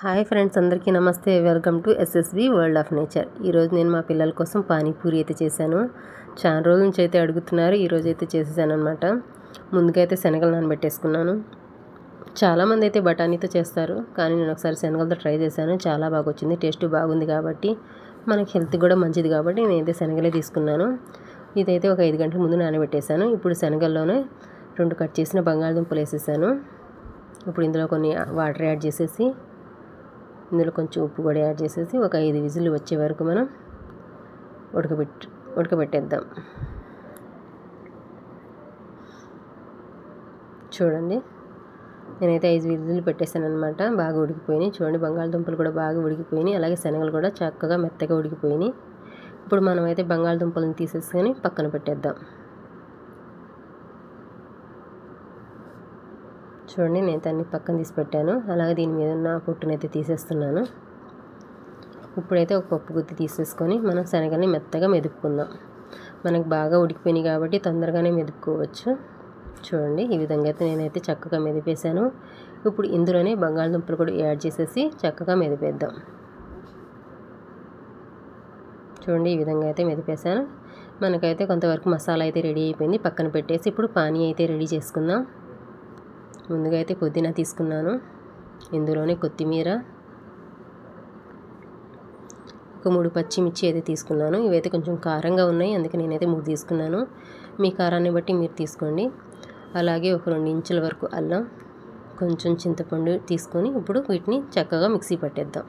Hi friends, అందరికీ నమస్తే. Welcome to SSV world of nature. ఈరోజు నేను మా పిల్లల కోసం పానీపూరి అయితే చేశాను. చాలా రోజుల నుంచి అయితే అడుగుతున్నారు. ఈరోజు అయితే చేసేసాను అనమాట. ముందుగా అయితే శనగలు నానబెట్టేసుకున్నాను. చాలామంది అయితే బఠానీతో చేస్తారు, కానీ నేను ఒకసారి శనగలతో ట్రై చేశాను. చాలా బాగా వచ్చింది. టేస్ట్ బాగుంది కాబట్టి మనకి హెల్త్ కూడా మంచిది కాబట్టి నేనైతే శనగలే తీసుకున్నాను. ఇదైతే ఒక 5 గంటల ముందు నానబెట్టేశాను. ఇప్పుడు శనగల్లోనే 2 కట్ చేసిన బంగాళదుంపలు వేసేసాను. ఇప్పుడు ఇందులో కొన్ని వాటర్ యాడ్ చేసేసి ఇందులో కొంచెం ఉప్పు కూడా యాడ్ చేసేసి ఒక 5 విజిల్లు వచ్చే వరకు మనం ఉడకబెట్టేద్దాం. చూడండి, నేనైతే 5 విజిల్లు పెట్టేశాను అనమాట. బాగా ఉడికిపోయినాయి. చూడండి, బంగాళదుంపలు కూడా బాగా ఉడికిపోయినాయి. అలాగే శనగలు కూడా చక్కగా మెత్తగా ఉడికిపోయినాయి. ఇప్పుడు మనమైతే బంగాళదుంపలను తీసేసుకొని పక్కన పెట్టేద్దాం. చూడండి, నేను అన్ని పక్కన తీసి పెట్టాను. అలాగే దీని మీద ఉన్న పొట్టునైతే తీసేస్తున్నాను. ఇప్పుడైతే ఒక పప్పు గుత్తి తీసేసుకొని మనం శనగల్ని మెత్తగా మెదుపుకుందాం. మనకు బాగా ఉడికిపోయినాయి కాబట్టి తొందరగానే మెదుపుకోవచ్చు. చూడండి, ఈ విధంగా అయితే నేనైతే చక్కగా మెదిపేశాను. ఇప్పుడు ఇందులోనే బంగాళదుంపలు కూడా యాడ్ చేసేసి చక్కగా మెదిపేద్దాం. చూడండి, ఈ విధంగా అయితే మెదిపేశాను. మనకైతే కొంతవరకు మసాలా అయితే రెడీ అయిపోయింది. పక్కన పెట్టేసి ఇప్పుడు పానీ అయితే రెడీ చేసుకుందాం. ముందుగా అయితే పుదీనా తీసుకున్నాను. ఇందులోనే కొత్తిమీర, ఒక 3 పచ్చిమిర్చి అయితే తీసుకున్నాను. ఇవైతే కొంచెం కారంగా ఉన్నాయి, అందుకే నేనైతే 3 తీసుకున్నాను. మీ కారాన్ని బట్టి మీరు తీసుకోండి. అలాగే ఒక 2 ఇంచుల వరకు అల్లం, కొంచెం చింతపండు తీసుకొని ఇప్పుడు వీటిని చక్కగా మిక్సీ పట్టేద్దాం.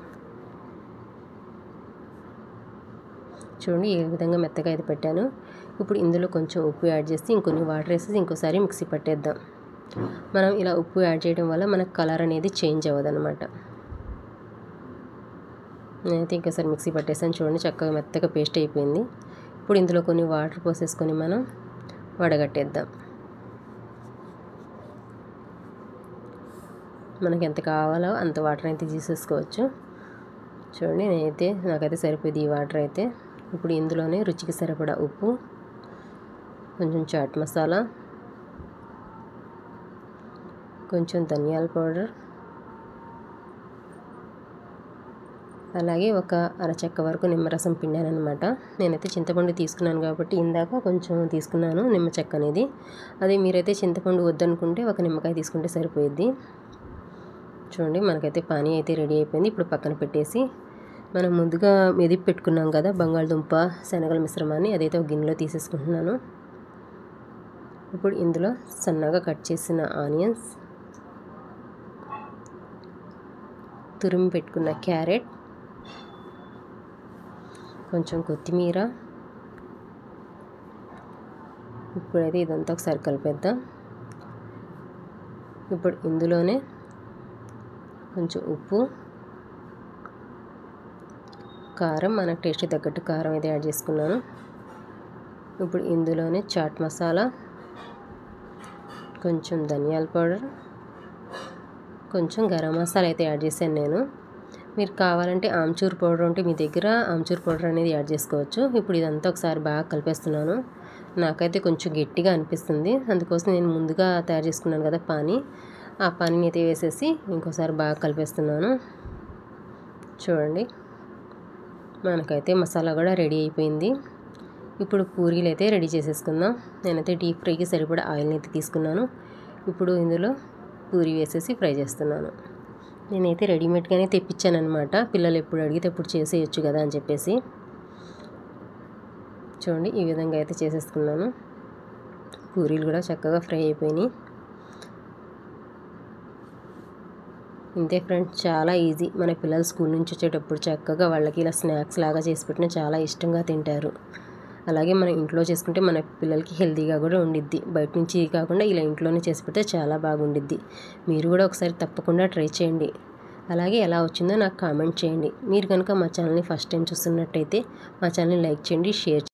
చూడండి, ఈ విధంగా మెత్తగా అయితే పెట్టాను. ఇప్పుడు ఇందులో కొంచెం ఉప్పు యాడ్ చేసి ఇంకొన్ని వాటర్ వేసేసి ఇంకోసారి మిక్సీ పట్టేద్దాం. మనం ఇలా ఉప్పు యాడ్ చేయడం వల్ల మనకు కలర్ అనేది చేంజ్ అవ్వదన్నమాట. నేనైతే ఇంకోసారి మిక్సీ పట్టేసాను. చూడండి, చక్కగా మెత్తగా పేస్ట్ అయిపోయింది. ఇప్పుడు ఇందులో కొన్ని వాటర్ పోసేసుకొని మనం వడగట్టేద్దాం. మనకి ఎంత కావాలో అంత వాటర్ అయితే తీసేసుకోవచ్చు. చూడండి, నాకైతే సరిపోయింది ఈ వాటర్ అయితే. ఇప్పుడు ఇందులోనే రుచికి సరిపడా ఉప్పు, కొంచెం చాట్ మసాలా, కొంచెం ధనియాల పౌడర్, అలాగే ఒక అరచెక్క వరకు నిమ్మరసం పిండాను అనమాట. నేనైతే చింతపండు తీసుకున్నాను కాబట్టి ఇందాక కొంచెం తీసుకున్నాను నిమ్మ చెక్క అనేది. అదే మీరైతే చింతపండు వద్దనుకుంటే ఒక నిమ్మకాయ తీసుకుంటే సరిపోయిద్ది. చూడండి, మనకైతే పానీ అయితే రెడీ అయిపోయింది. ఇప్పుడు పక్కన పెట్టేసి మనం ముందుగా మెదిపి పెట్టుకున్నాం కదా బంగాళదుంప శనగల మిశ్రమాన్ని, అదైతే ఒక గిన్నెలో తీసేసుకుంటున్నాను. ఇప్పుడు ఇందులో సన్నగా కట్ చేసిన ఆనియన్స్, తురిమి పెట్టుకున్న క్యారెట్, కొంచెం కొత్తిమీర, ఇప్పుడైతే ఇదంతా ఒకసారి కలిపేద్దాం. ఇప్పుడు ఇందులోనే కొంచెం ఉప్పు, కారం, మన టేస్ట్ తగ్గట్టు కారం అయితే యాడ్ చేసుకున్నాను. ఇప్పుడు ఇందులోనే చాట్ మసాలా, కొంచెం ధనియాల పౌడర్, కొంచెం గరం మసాలా అయితే యాడ్ చేశాను నేను. మీరు కావాలంటే ఆమ్చూర్ పౌడర్ ఉంటే మీ దగ్గర ఆమ్చూర్ పౌడర్ అనేది యాడ్ చేసుకోవచ్చు. ఇప్పుడు ఇదంతా ఒకసారి బాగా కలిపేస్తున్నాను. నాకైతే కొంచెం గట్టిగా అనిపిస్తుంది, అందుకోసం నేను ముందుగా తయారు చేసుకున్నాను కదా పానీ, ఆ పానీని అయితే వేసేసి ఇంకోసారి బాగా కలిపేస్తున్నాను. చూడండి, మనకైతే మసాలా కూడా రెడీ అయిపోయింది. ఇప్పుడు పూరీలు అయితే రెడీ చేసేసుకుందాం. నేనైతే డీప్ ఫ్రైకి సరిపడా ఆయిల్ని అయితే తీసుకున్నాను. ఇప్పుడు ఇందులో పూరీ వేసేసి ఫ్రై చేస్తున్నాను. నేనైతే రెడీమేడ్గానే తెప్పించాను అనమాట. పిల్లలు ఎప్పుడు అడిగితే ఎప్పుడు చేసేయచ్చు కదా అని చెప్పేసి. చూడండి, ఈ విధంగా అయితే చేసేసుకున్నాను. పూరీలు కూడా చక్కగా ఫ్రై అయిపోయినాయి. ఇంతే ఫ్రెండ్స్, చాలా ఈజీ. మన పిల్లలు స్కూల్ నుంచి వచ్చేటప్పుడు చక్కగా వాళ్ళకి ఇలా స్నాక్స్ లాగా చేసి పెట్టినా చాలా ఇష్టంగా తింటారు. అలాగే మనం ఇంట్లో చేసుకుంటే మన పిల్లలకి హెల్తీగా కూడా ఉండిద్ది. బయట నుంచి కాకుండా ఇలా ఇంట్లోనే చేసి పెడితే చాలా బాగుండిద్ది. మీరు కూడా ఒకసారి తప్పకుండా ట్రై చేయండి. అలాగే ఎలా వచ్చిందో నాకు కామెంట్ చేయండి. మీరు కనుక మా ఛానల్ని ఫస్ట్ టైం చూస్తున్నట్టయితే మా ఛానల్ని లైక్ చేయండి, షేర్ చేయండి.